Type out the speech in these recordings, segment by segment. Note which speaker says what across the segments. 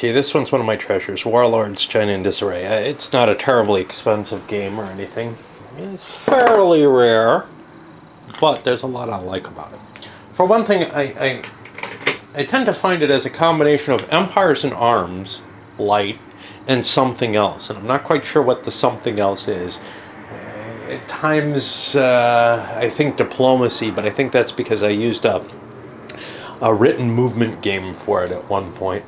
Speaker 1: Okay, this one's one of my treasures. Warlords, China and Disarray. It's not a terribly expensive game or anything. It's fairly rare, but there's a lot I like about it. For one thing, I tend to find it as a combination of Empires and Arms, light, and something else. And I'm not quite sure what the something else is. At times, I think diplomacy, but I think that's because I used a written movement game for it at one point.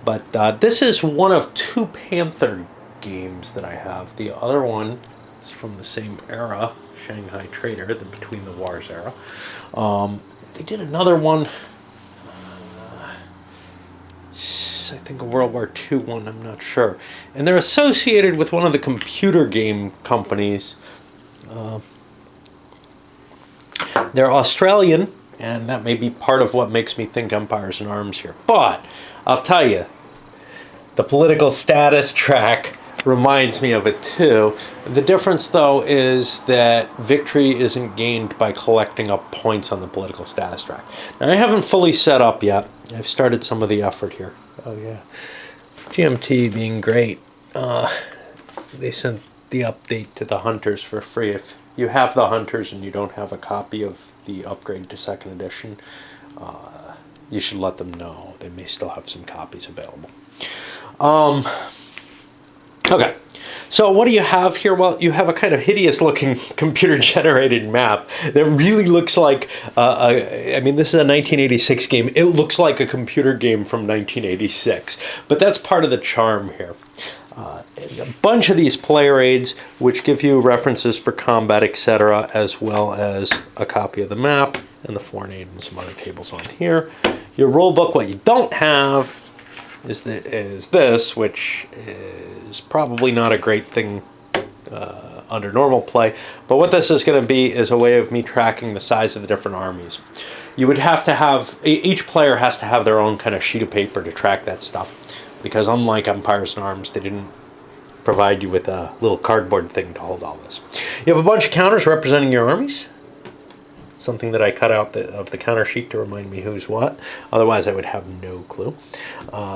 Speaker 1: But this is one of two Panther games that I have. The other one is from the same era, Shanghai Trader, the Between the Wars era. They did another one, I think a World War II one, I'm not sure. And they're associated with one of the computer game companies. They're Australian, and that may be part of what makes me think Empires and Arms here. But I'll tell you, the political status track reminds me of it too. The difference, though, is that victory isn't gained by collecting up points on the political status track. Now, I haven't fully set up yet. I've started some of the effort here. Oh, yeah. GMT being great. They sent the update to the Hunters for free. If you have the Hunters and you don't have a copy of the upgrade to 2nd edition, you should let them know. They may still have some copies available. Okay, so what do you have here? Well, you have a kind of hideous looking computer generated map that really looks like, I mean, this is a 1986 game. It looks like a computer game from 1986, but that's part of the charm here. A bunch of these player aids, which give you references for combat, etc., as well as a copy of the map and the foreign aid and some other tables on here. Your rule book, what you don't have is this, which is probably not a great thing under normal play, but what this is going to be is a way of me tracking the size of the different armies. You would have to have, each player has to have their own kind of sheet of paper to track that stuff, because unlike Empires and Arms, they didn't provide you with a little cardboard thing to hold all this. You have a bunch of counters representing your armies. Something that I cut out of the counter sheet to remind me who's what. Otherwise, I would have no clue.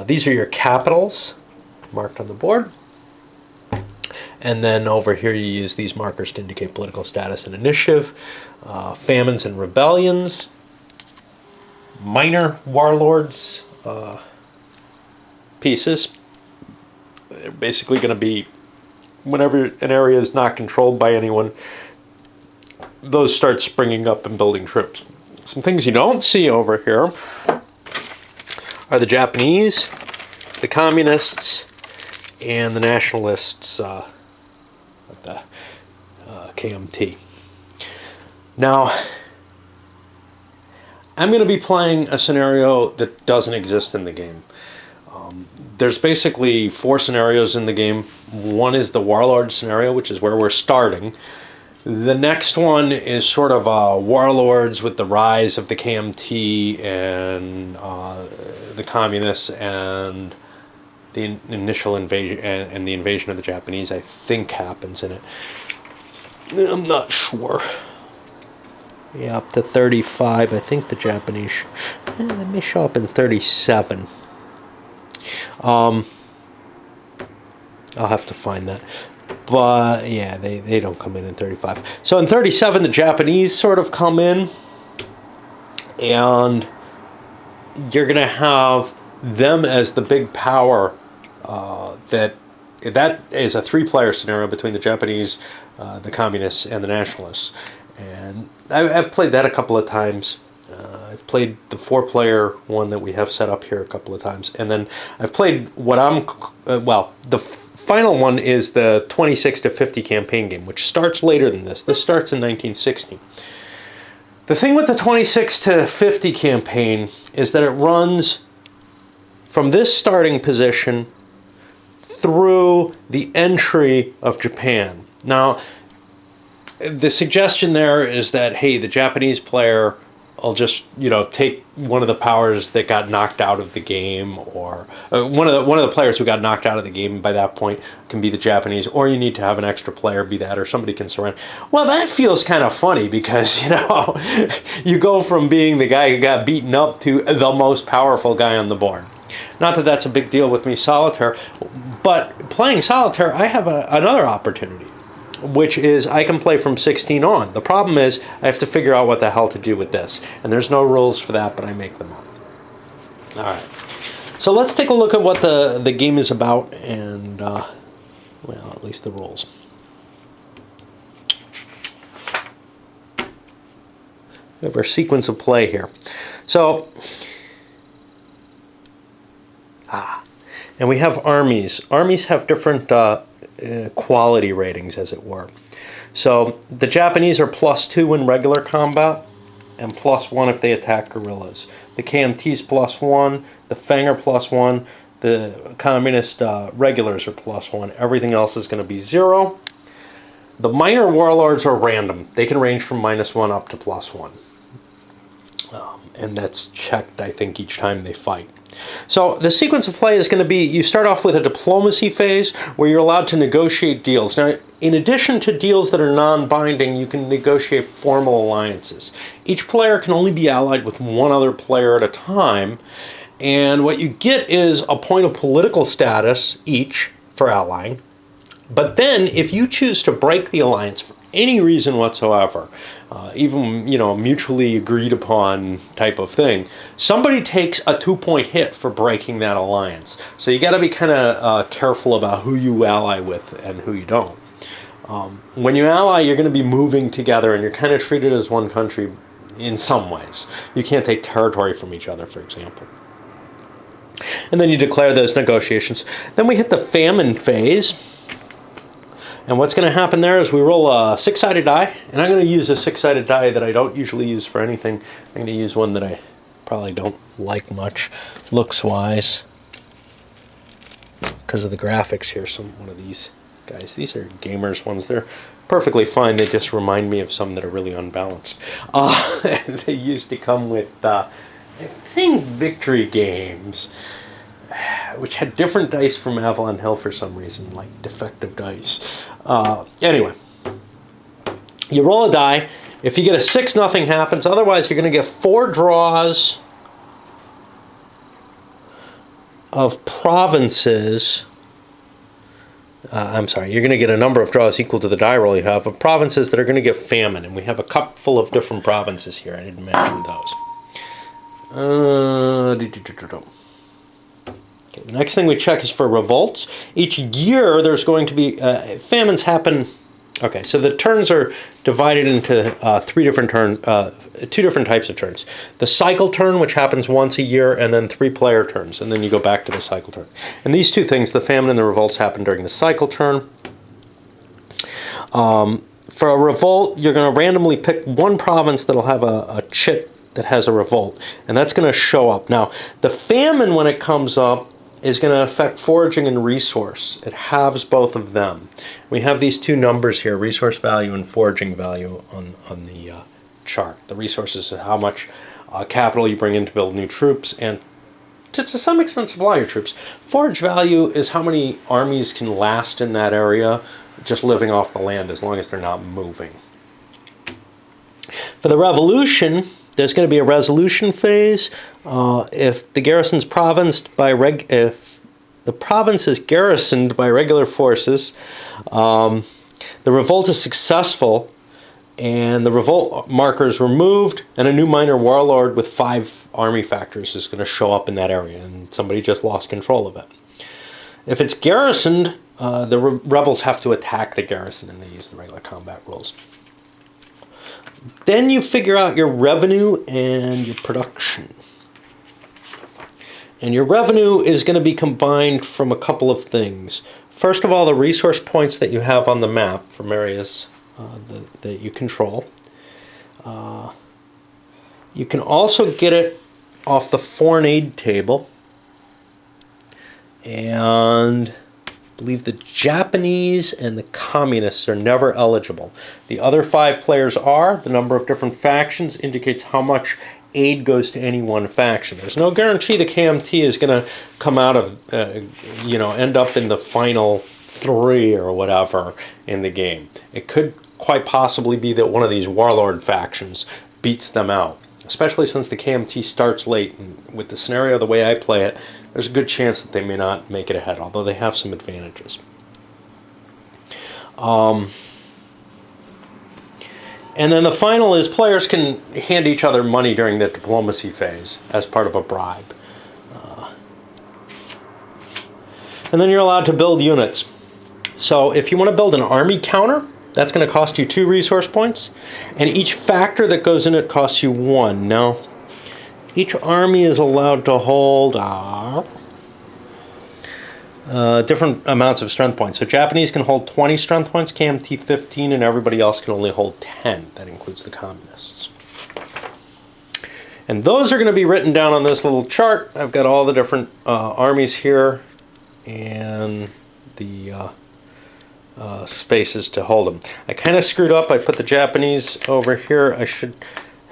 Speaker 1: These are your capitals marked on the board. And then over here, you use these markers to indicate political status and initiative. Famines and rebellions. Minor warlords pieces. They're basically going to be whenever an area is not controlled by anyone, those start springing up and building troops. Some things you don't see over here are the Japanese, the communists, and the nationalists of the KMT. Now, I'm going to be playing a scenario that doesn't exist in the game. There's basically 4 scenarios in the game. One is the Warlords scenario, which is where we're starting. The next one is sort of Warlords with the rise of the KMT and the communists and the initial invasion and the invasion of the Japanese, I think, happens in it. I'm not sure. Yeah, up to 35. I think the Japanese they may show up in 37. I'll have to find that. But yeah, they don't come in 35. So in 37, the Japanese sort of come in, and you're going to have them as the big power. That is a 3-player scenario between the Japanese, the communists, and the nationalists. And I've played that a couple of times. I've played the 4-player one that we have set up here a couple of times, and then I've played what the final one is the 26 to 50 campaign game, which starts later than this. This starts in 1960. The thing with the 26 to 50 campaign is that it runs from this starting position through the entry of Japan. Now, the suggestion there is that, hey, the Japanese player will just, take one of the powers that got knocked out of the game, or one of the players who got knocked out of the game by that point can be the Japanese, or you need to have an extra player be that, or somebody can surrender. Well, that feels kind of funny because, you go from being the guy who got beaten up to the most powerful guy on the board. Not that that's a big deal with me solitaire, but playing solitaire, I have another opportunity, which is I can play from 16 on. The problem is I have to figure out what the hell to do with this. And there's no rules for that, but I make them up. All right. So let's take a look at what the game is about and, well, at least the rules. We have our sequence of play here. So, and we have armies. Armies have different quality ratings, as it were. So the Japanese are +2 in regular combat and +1 if they attack guerrillas. The KMT's +1, the Fang are +1, the communist regulars are +1. Everything else is going to be 0. The minor warlords are random. They can range from -1 up to +1. And that's checked, I think, each time they fight. So the sequence of play is going to be, you start off with a diplomacy phase where you're allowed to negotiate deals. Now, in addition to deals that are non-binding, you can negotiate formal alliances. Each player can only be allied with one other player at a time, and what you get is a point of political status each for allying. But then, if you choose to break the alliance for any reason whatsoever, even, you know, mutually agreed upon type of thing, somebody takes a 2-point hit for breaking that alliance. So you got to be kind of careful about who you ally with and who you don't. When you ally, you're going to be moving together, and you're kind of treated as one country in some ways. You can't take territory from each other, for example. And then you declare those negotiations. Then we hit the famine phase. And what's going to happen there is we roll a 6-sided die, and I'm going to use a 6-sided die that I don't usually use for anything. I'm going to use one that I probably don't like much, looks-wise, because of the graphics here. One of these guys, these are gamers ones. They're perfectly fine. They just remind me of some that are really unbalanced. And they used to come with, I think, victory games, which had different dice from Avalon Hill for some reason, like defective dice. Anyway, you roll a die. If you get a 6, nothing happens. Otherwise, you're going to get 4 draws of provinces. I'm sorry, you're going to get a number of draws equal to the die roll you have of provinces that are going to get famine. And we have a cup full of different provinces here. I didn't mention those. Okay, the next thing we check is for revolts. Each year there's going to be famines happen. Okay, so the turns are divided into 2 different types of turns. The cycle turn, which happens once a year, and then 3 player turns, and then you go back to the cycle turn. And these 2 things, the famine and the revolts, happen during the cycle turn. For a revolt, you're going to randomly pick one province that'll have a chit that has a revolt, and that's going to show up. Now, the famine, when it comes up, is going to affect foraging and resource. It halves both of them. We have these 2 numbers here, resource value and foraging value on the chart. The resources is how much capital you bring in to build new troops and to some extent supply your troops. Forage value is how many armies can last in that area just living off the land as long as they're not moving. For the revolution, there's going to be a resolution phase. If the garrison's if the province is garrisoned by regular forces, the revolt is successful, and the revolt marker is removed, and a new minor warlord with 5 army factors is going to show up in that area, and somebody just lost control of it. If it's garrisoned, the rebels have to attack the garrison, and they use the regular combat rules. Then you figure out your revenue and your production. And your revenue is going to be combined from a couple of things. First of all, the resource points that you have on the map from areas that you control. You can also get it off the foreign aid table. And I believe the Japanese and the communists are never eligible. The other 5 players are. The number of different factions indicates how much aid goes to any one faction. There's no guarantee the KMT is going to come out of, end up in the final 3 or whatever in the game. It could quite possibly be that one of these warlord factions beats them out. especially since the KMT starts late. And with the scenario the way I play it, there's a good chance that they may not make it ahead, although they have some advantages. And then the final is players can hand each other money during the diplomacy phase as part of a bribe. And then you're allowed to build units. So if you want to build an army counter, that's going to cost you 2 resource points. And each factor that goes in it costs you 1. Now, each army is allowed to hold different amounts of strength points. So Japanese can hold 20 strength points, KMT 15, and everybody else can only hold 10. That includes the communists. And those are going to be written down on this little chart. I've got all the different armies here and the spaces to hold them. I kind of screwed up. I put the Japanese over here. I should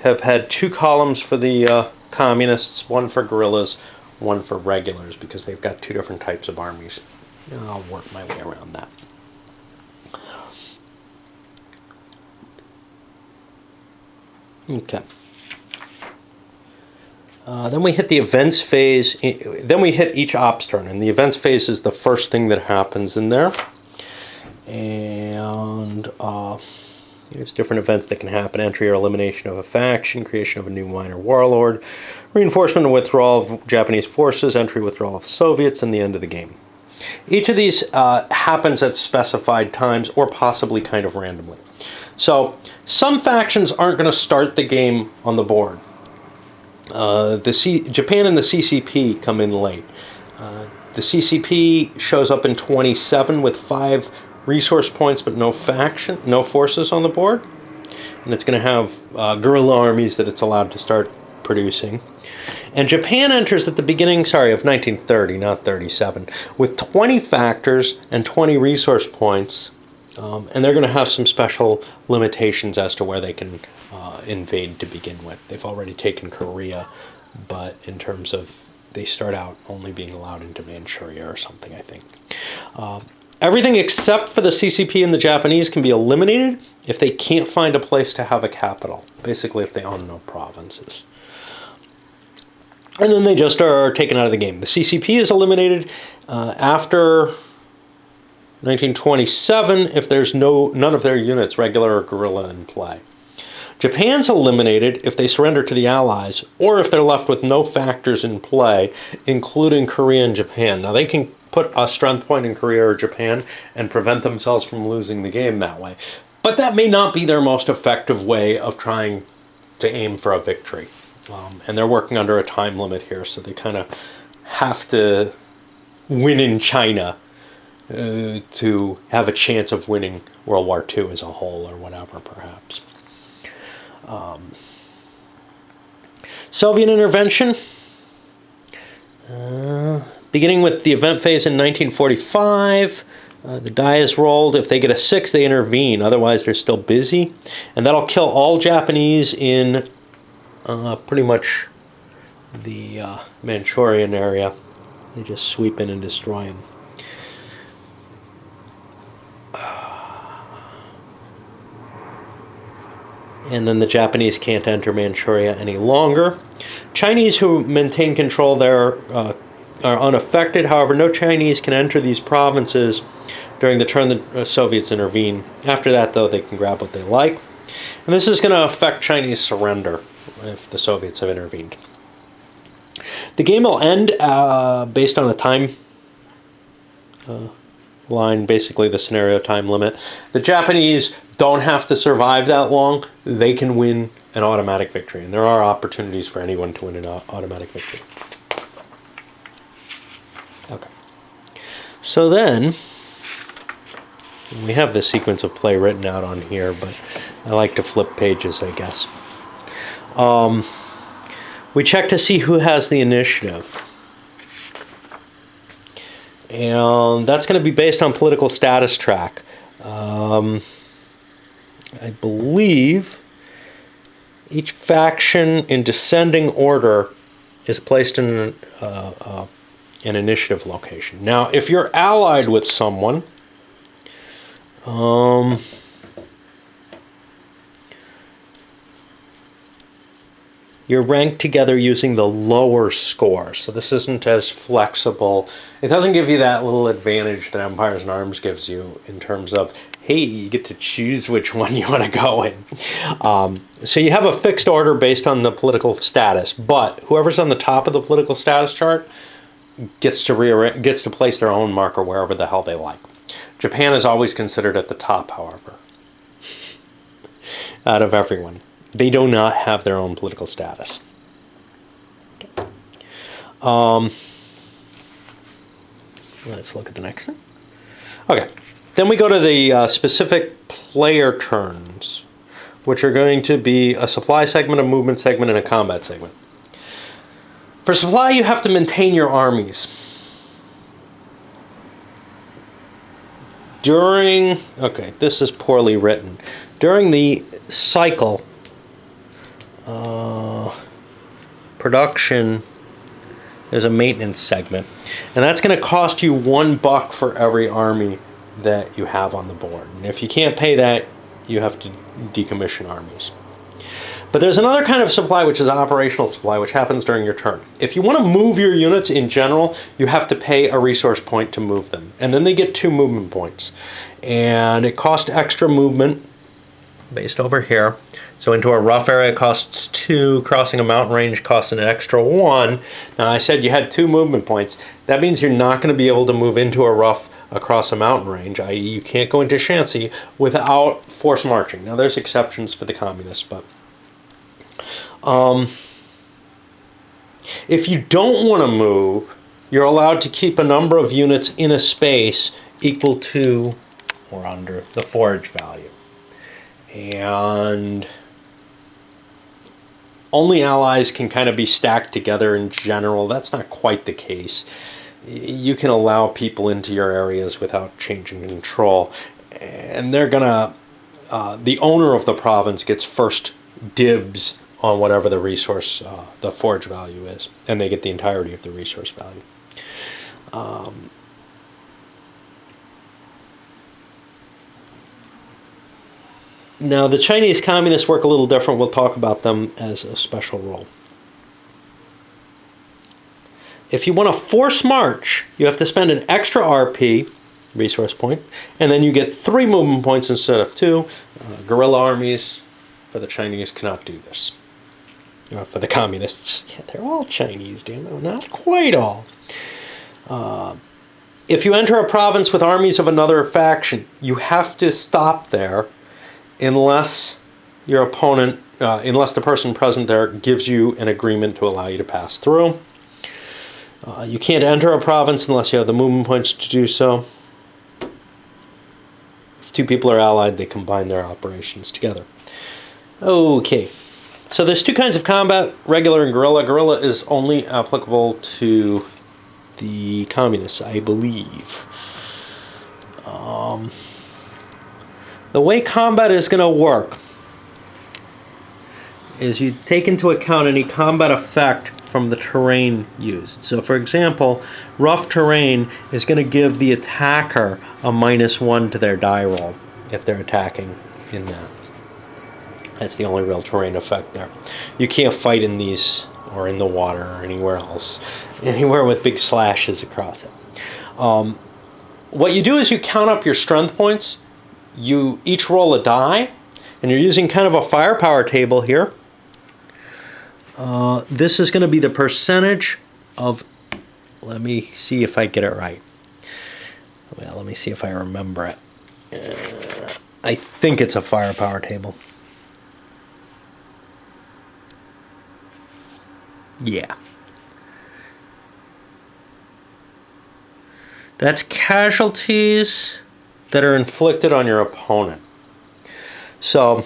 Speaker 1: have had 2 columns for the communists, 1 for guerrillas, 1 for regulars, because they've got 2 different types of armies. I'll work my way around that. Okay. Then we hit the events phase. Then we hit each ops turn, and the events phase is the first thing that happens in there. And there's different events that can happen: entry or elimination of a faction, creation of a new minor warlord, reinforcement and withdrawal of Japanese forces, entry, withdrawal of Soviets, and the end of the game. Each of these happens at specified times or possibly kind of randomly. So some factions aren't going to start the game on the board. Japan and the CCP come in late. The CCP shows up in 27 with 5 resource points, but no forces on the board. And it's going to have guerrilla armies that it's allowed to start producing. And Japan enters at the beginning, of 1930, not 37, with 20 factors and 20 resource points. And they're going to have some special limitations as to where they can invade to begin with. They've already taken Korea, but in terms of, they start out only being allowed into Manchuria or something, I think. Everything except for the CCP and the Japanese can be eliminated if they can't find a place to have a capital. Basically, if they own no provinces. And then they just are taken out of the game. The CCP is eliminated after 1927 if there's none of their units, regular or guerrilla, in play. Japan's eliminated if they surrender to the Allies, or if they're left with no factors in play, including Korea and Japan. Now, they can put a strength point in Korea or Japan and prevent themselves from losing the game that way. But that may not be their most effective way of trying to aim for a victory. And they're working under a time limit here, so they kind of have to win in China to have a chance of winning World War II as a whole, or whatever, perhaps. Soviet intervention, beginning with the event phase in 1945. The die is rolled. If they get a 6, they intervene. Otherwise, they're still busy. And that'll kill all Japanese in pretty much the Manchurian area. They just sweep in and destroy them. And then the Japanese can't enter Manchuria any longer. Chinese who maintain control there are unaffected. However, no Chinese can enter these provinces during the turn the Soviets intervene. After that, though, they can grab what they like. And this is going to affect Chinese surrender if the Soviets have intervened. The game will end based on a time line, basically the scenario time limit. The Japanese don't have to survive that long. They can win an automatic victory. And there are opportunities for anyone to win an automatic victory. Okay. So then, we have the sequence of play written out on here, but I like to flip pages, I guess. We check to see who has the initiative. And that's going to be based on political status track. I believe each faction in descending order is placed in an initiative location. Now, if you're allied with someone, you're ranked together using the lower score. So this isn't as flexible. It doesn't give you that little advantage that Empires and Arms gives you in terms of, hey, you get to choose which one you want to go in. So you have a fixed order based on the political status, but whoever's on the top of the political status chart gets to place their own marker wherever the hell they like. Japan is always considered at the top, however, out of everyone. They do not have their own political status. Let's look at the next thing. Okay, then we go to the specific player turns, which are going to be a supply segment, a movement segment, and a combat segment. For supply, you have to maintain your armies. Okay, this is poorly written. During the cycle, production is a maintenance segment. And that's going to cost you $1 for every army that you have on the board. And if you can't pay that, you have to decommission armies. But there's another kind of supply, which is operational supply, which happens during your turn. If you want to move your units in general, you have to pay a resource point to move them. And then they get 2 movement points. And it costs extra movement, based over here. So into a rough area costs 2, crossing a mountain range costs an extra 1. Now I said you had 2 movement points. That means you're not going to be able to move into a rough across a mountain range, i.e. you can't go into Shanxi without forced marching. Now there's exceptions for the communists, but if you don't want to move, you're allowed to keep a number of units in a space equal to or under the forage value. And only allies can kind of be stacked together in general. That's not quite the case. You can allow people into your areas without changing control. And they're gonna, the owner of the province gets first dibs on whatever the resource, the forage value is. And they get the entirety of the resource value. Now, the Chinese communists work a little different. We'll talk about them as a special role. If you want to force march, you have to spend an extra RP, resource point, and then you get 3 movement points instead of 2. Guerrilla armies for the Chinese cannot do this. For the communists. Yeah, they're all Chinese, damn it. Not quite all. If you enter a province with armies of another faction, you have to stop there unless your opponent, unless the person present there gives you an agreement to allow you to pass through. You can't enter a province unless you have the movement points to do so. If 2 people are allied, they combine their operations together. Okay, so there's 2 kinds of combat, regular and guerrilla. Guerrilla is only applicable to the communists, I believe. The way combat is going to work is you take into account any combat effect from the terrain used. So for example, rough terrain is going to give the attacker a -1 to their die roll if they're attacking in that. That's the only real terrain effect there. You can't fight in these or in the water or anywhere else, anywhere with big slashes across it. What you do is you count up your strength points. You each roll a die, and you're using kind of a firepower table here. This is going to be the percentage of, let me see if I get it right. Well, let me see if I remember it. I think it's a firepower table. Yeah. That's casualties that are inflicted on your opponent. So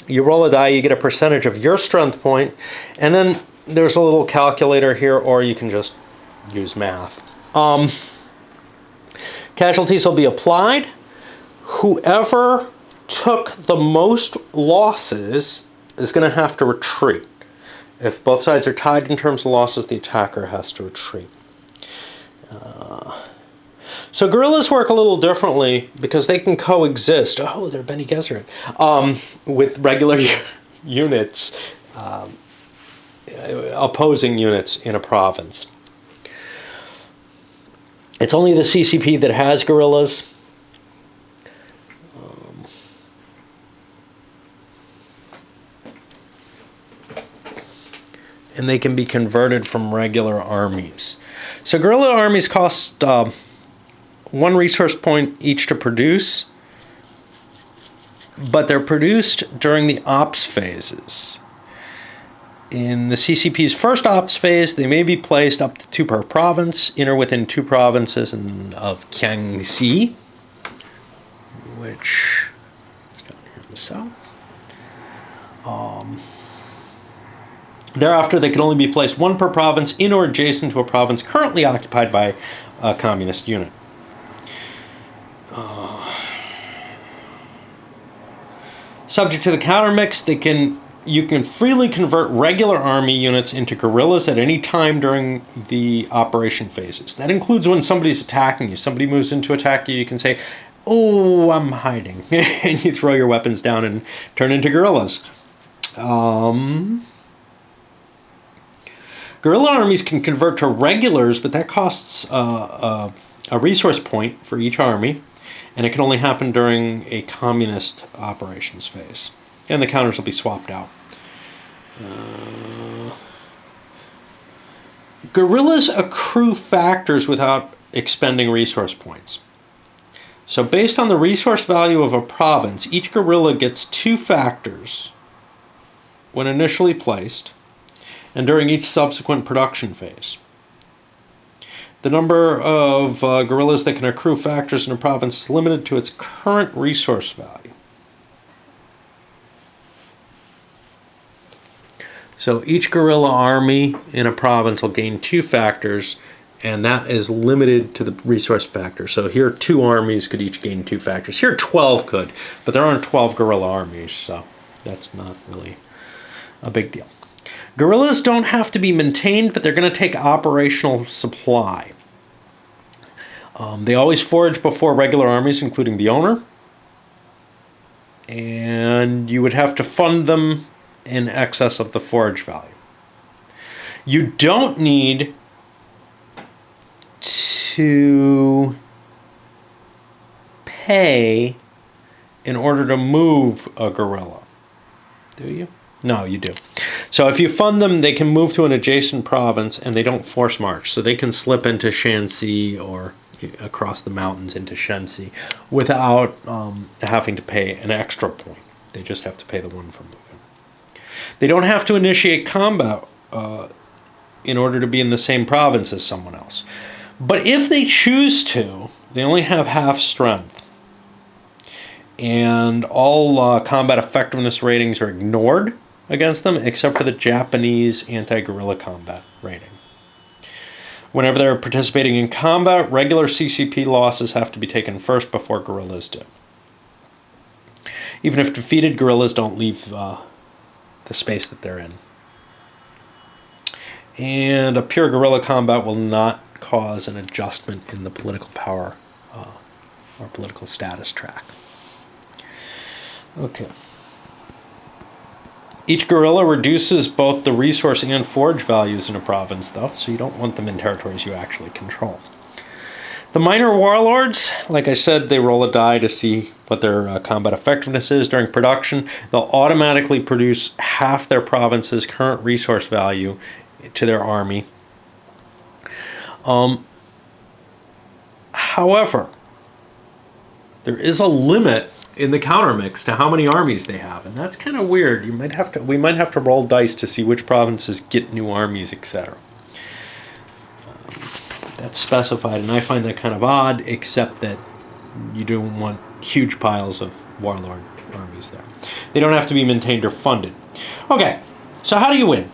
Speaker 1: you roll a die, you get a percentage of your strength point, and then there's a little calculator here, or you can just use math. Casualties will be applied. Whoever took the most losses is going to have to retreat. If both sides are tied in terms of losses, the attacker has to retreat. So guerrillas work a little differently because they can coexist. Oh, they're Bene Gesserit. With regular units. opposing units in a province. It's only the CCP that has guerrillas. And they can be converted from regular armies. So guerrilla armies cost 1 resource point each to produce, but they're produced during the ops phases. In the CCP's first ops phase, they may be placed up to 2 per province, in or within 2 provinces of Jiangxi, which is down here in the south. Thereafter, they can only be placed 1 per province, in or adjacent to a province currently occupied by a communist unit. Subject to the countermix, you can freely convert regular army units into guerrillas at any time during the operation phases. That includes when somebody's attacking you. Somebody moves in to attack you, you can say, "Oh, I'm hiding." And you throw your weapons down and turn into guerrillas. Guerrilla armies can convert to regulars, but that costs a resource point for each army, and it can only happen during a communist operations phase. And the counters will be swapped out. Guerrillas accrue factors without expending resource points. So based on the resource value of a province, each guerrilla gets 2 factors when initially placed, and during each subsequent production phase. The number of guerrillas that can accrue factors in a province is limited to its current resource value. So each guerrilla army in a province will gain 2 factors, and that is limited to the resource factor. So here 2 armies could each gain 2 factors. Here 12 could, but there aren't 12 guerrilla armies, so that's not really a big deal. Guerrillas don't have to be maintained, but they're going to take operational supply. They always forage before regular armies, including the owner. And you would have to fund them in excess of the forage value. You don't need to pay in order to move a guerrilla. Do you? No, you do. So if you fund them, they can move to an adjacent province, and they don't force march. So they can slip into Shanxi or across the mountains into Shenxi without having to pay an extra point. They just have to pay the 1 for moving. They don't have to initiate combat in order to be in the same province as someone else. But if they choose to, they only have half strength. And all combat effectiveness ratings are ignored against them, except for the Japanese anti-guerrilla combat rating. Whenever they're participating in combat, regular CCP losses have to be taken first before guerrillas do. Even if defeated, guerrillas don't leave the space that they're in. And a pure guerrilla combat will not cause an adjustment in the political power or political status track. Okay. Each guerrilla reduces both the resource and forage values in a province, though, so you don't want them in territories you actually control. The minor warlords, like I said, they roll a die to see what their combat effectiveness is during production. They'll automatically produce half their province's current resource value to their army. However, there is a limit in the countermix to how many armies they have, and that's kind of weird. We might have to roll dice to see which provinces get new armies, etc. That's specified, and I find that kind of odd, except that you don't want huge piles of warlord armies there. They don't have to be maintained or funded. Okay, so how do you win?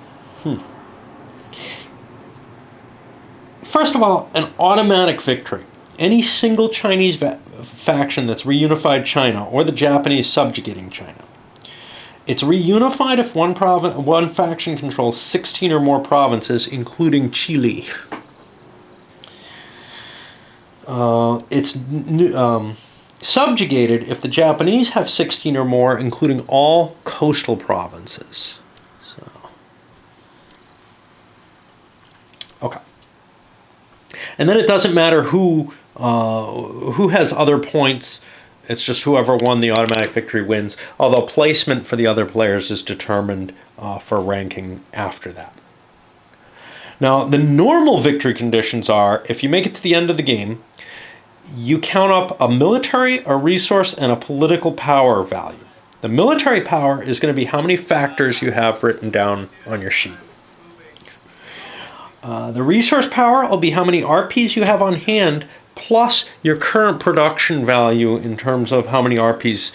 Speaker 1: First of all, an automatic victory. Any single Chinese faction that's reunified China, or the Japanese subjugating China. It's reunified if one faction controls 16 or more provinces, including Chile. It's subjugated if the Japanese have 16 or more, including all coastal provinces. So, And then it doesn't matter who has other points. It's just whoever won the automatic victory wins, although placement for the other players is determined for ranking after that. Now, the normal victory conditions are, if you make it to the end of the game, you count up a military, a resource, and a political power value. The military power is going to be how many factors you have written down on your sheet. The resource power will be how many RPs you have on hand, plus your current production value in terms of how many RPs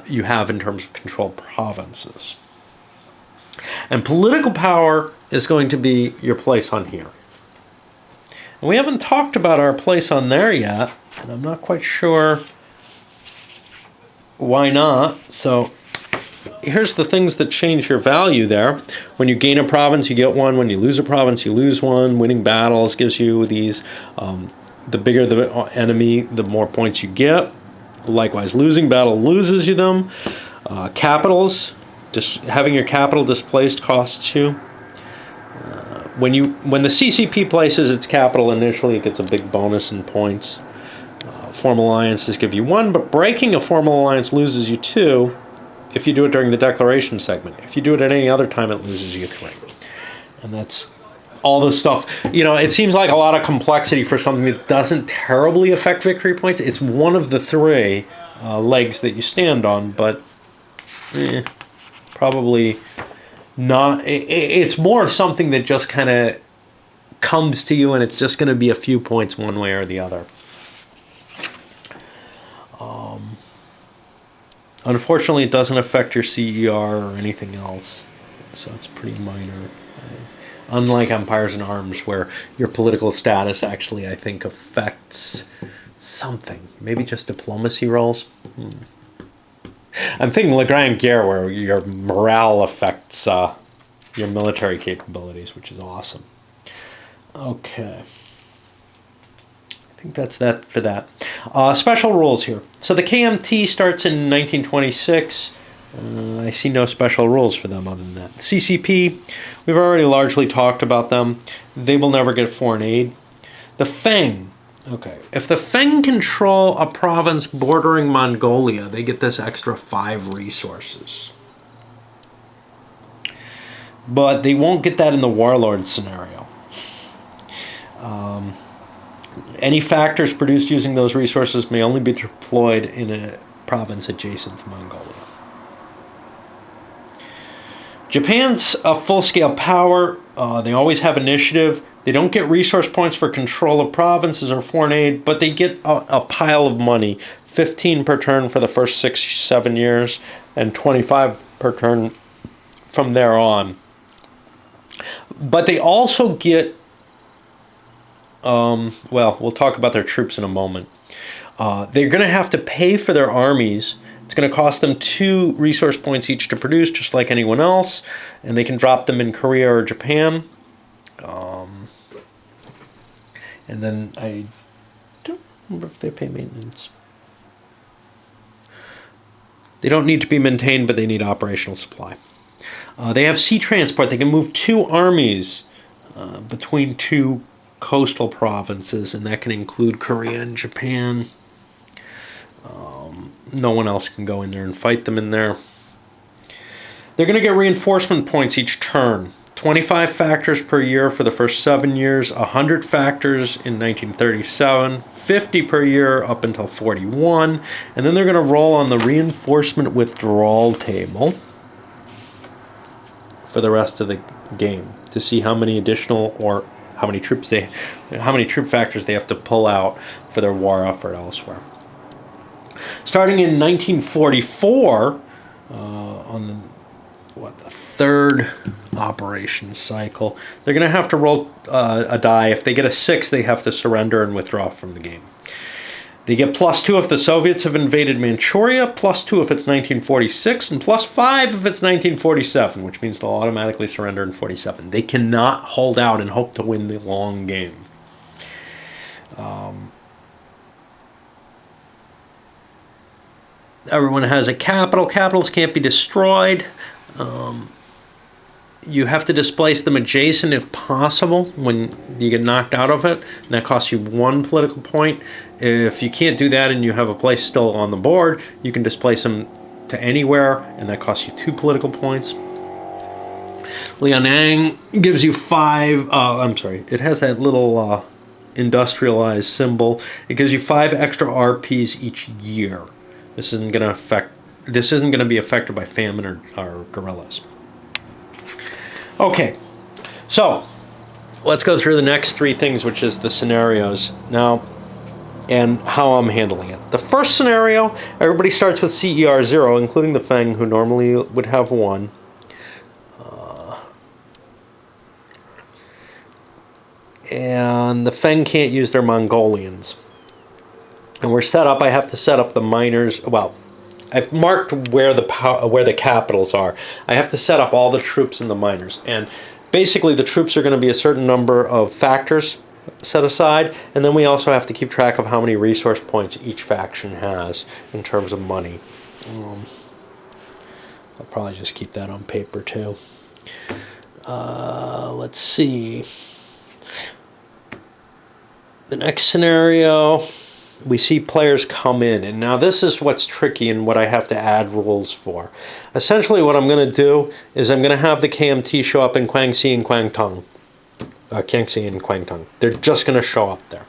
Speaker 1: you have in terms of controlled provinces. And political power is going to be your place on here. And we haven't talked about our place on there yet, and I'm not quite sure why not. So here's the things that change your value there. When you gain a province, you get one. When you lose a province, you lose one. Winning battles gives you these. The bigger the enemy, the more points you get. Likewise, losing battle loses you them. Capitals, just having your capital displaced costs you. When the CCP places its capital initially, it gets a big bonus in points. Formal alliances give you 1, but breaking a formal alliance loses you 2 if you do it during the declaration segment. If you do it at any other time, it loses you 3. And that's all the stuff. It seems like a lot of complexity for something that doesn't terribly affect victory points. It's one of the 3 legs that you stand on, but probably not. It's more of something that just kind of comes to you, and it's just going to be a few points one way or the other. Unfortunately, it doesn't affect your CER or anything else, so it's pretty minor. Unlike Empires and Arms, where your political status actually, I think, affects something. Maybe just diplomacy rolls. I'm thinking La Grande Guerre, where your morale affects your military capabilities, which is awesome. Okay. I think that's that for that. Special rules here. So the KMT starts in 1926. I see no special rules for them other than that. CCP, we've already largely talked about them. They will never get foreign aid. The Feng. Okay. If the Feng control a province bordering Mongolia, they get this extra 5 resources. But they won't get that in the Warlords scenario. Any factors produced using those resources may only be deployed in a province adjacent to Mongolia. Japan's a full-scale power. They always have initiative. They don't get resource points for control of provinces or foreign aid, but they get a pile of money. 15 per turn for the first 6-7 years, and 25 per turn from there on. But they also get, we'll talk about their troops in a moment. They're going to have to pay for their armies. It's going to cost them 2 resource points each to produce, just like anyone else, and they can drop them in Korea or Japan. And then I don't remember if they pay maintenance. They don't need to be maintained, but they need operational supply. They have sea transport. They can move 2 armies between 2 coastal provinces, and that can include Korea and Japan. No one else can go in there and fight them in there. They're going to get reinforcement points each turn. 25 factors per year for the first 7 years, 100 factors in 1937, 50 per year up until 41, and then they're going to roll on the reinforcement withdrawal table for the rest of the game to see how many additional or how many troop factors they have to pull out for their war effort elsewhere. Starting in 1944, on the 3rd operation cycle, they're going to have to roll a die. If they get a 6, they have to surrender and withdraw from the game. They get +2 if the Soviets have invaded Manchuria, +2 if it's 1946, and +5 if it's 1947, which means they'll automatically surrender in 47. They cannot hold out and hope to win the long game. Everyone has a capital. Capitals can't be destroyed. You have to displace them adjacent if possible when you get knocked out of it, and that costs you 1 political point. If you can't do that and you have a place still on the board, you can displace them to anywhere, and that costs you 2 political points. Lianang gives you 5, I'm sorry, it has that little industrialized symbol. It gives you 5 extra RPs each year. This isn't going to be affected by famine or guerrillas. Okay, so let's go through the next 3 things, which is the scenarios now and how I'm handling it. The first scenario, everybody starts with CER 0, including the Feng, who normally would have 1. And the Feng can't use their Mongolians. And we're set up, I have to set up the miners, well, I've marked where the capitals are. I have to set up all the troops and the miners. And basically the troops are going to be a certain number of factors set aside, and then we also have to keep track of how many resource points each faction has in terms of money. I'll probably just keep that on paper too. Let's see. The next scenario, we see players come in, and now this is what's tricky and what I have to add rules for. Essentially what I'm going to do is I'm going to have the KMT show up in Guangxi and Guangdong. Guangxi and Guangdong. They're just going to show up there.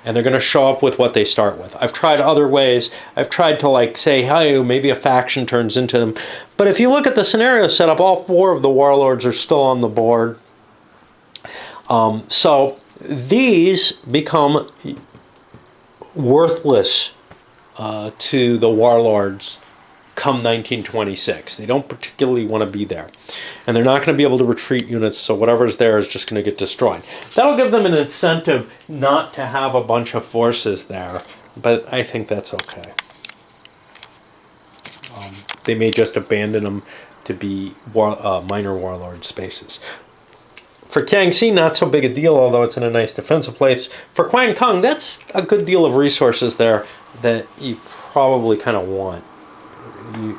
Speaker 1: And they're going to show up with what they start with. I've tried other ways. I've tried to like say, hey, maybe a faction turns into them. But if you look at the scenario setup, all 4 of the Warlords are still on the board. So these become worthless to the Warlords come 1926. They don't particularly want to be there. And they're not going to be able to retreat units, so whatever's there is just going to get destroyed. That'll give them an incentive not to have a bunch of forces there, but I think that's okay. They may just abandon them to be minor Warlord spaces. For Guangxi, not so big a deal, although it's in a nice defensive place. For Guangdong, that's a good deal of resources there that you probably kind of want. You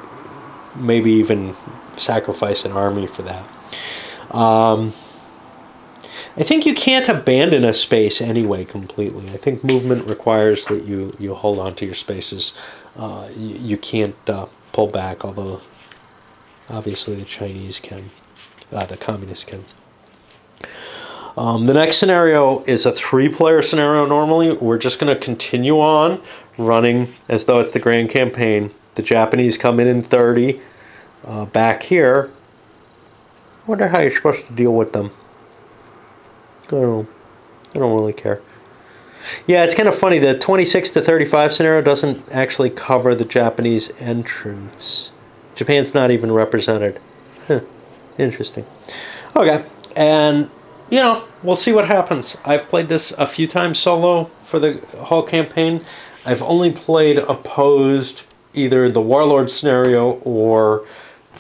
Speaker 1: maybe even sacrifice an army for that. I think you can't abandon a space anyway completely. I think movement requires that you hold on to your spaces. You can't pull back, although obviously the Chinese can, the communists can. The next scenario is a 3-player scenario normally. We're just going to continue on running as though it's the Grand Campaign. The Japanese come in 30. Back here, I wonder how you're supposed to deal with them. I don't know. I don't really care. Yeah, it's kind of funny. The 26 to 35 scenario doesn't actually cover the Japanese entrance. Japan's not even represented. Huh. Interesting. Okay, and you know, we'll see what happens. I've played this a few times solo for the whole campaign. I've only played opposed either the Warlord scenario or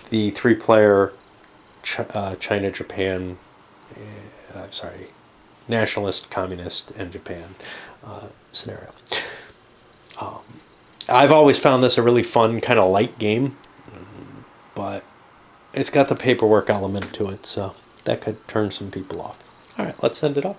Speaker 1: the 3-player China, Japan, nationalist, communist, and Japan scenario. I've always found this a really fun kind of light game, but it's got the paperwork element to it, so that could turn some people off. All right, let's send it up.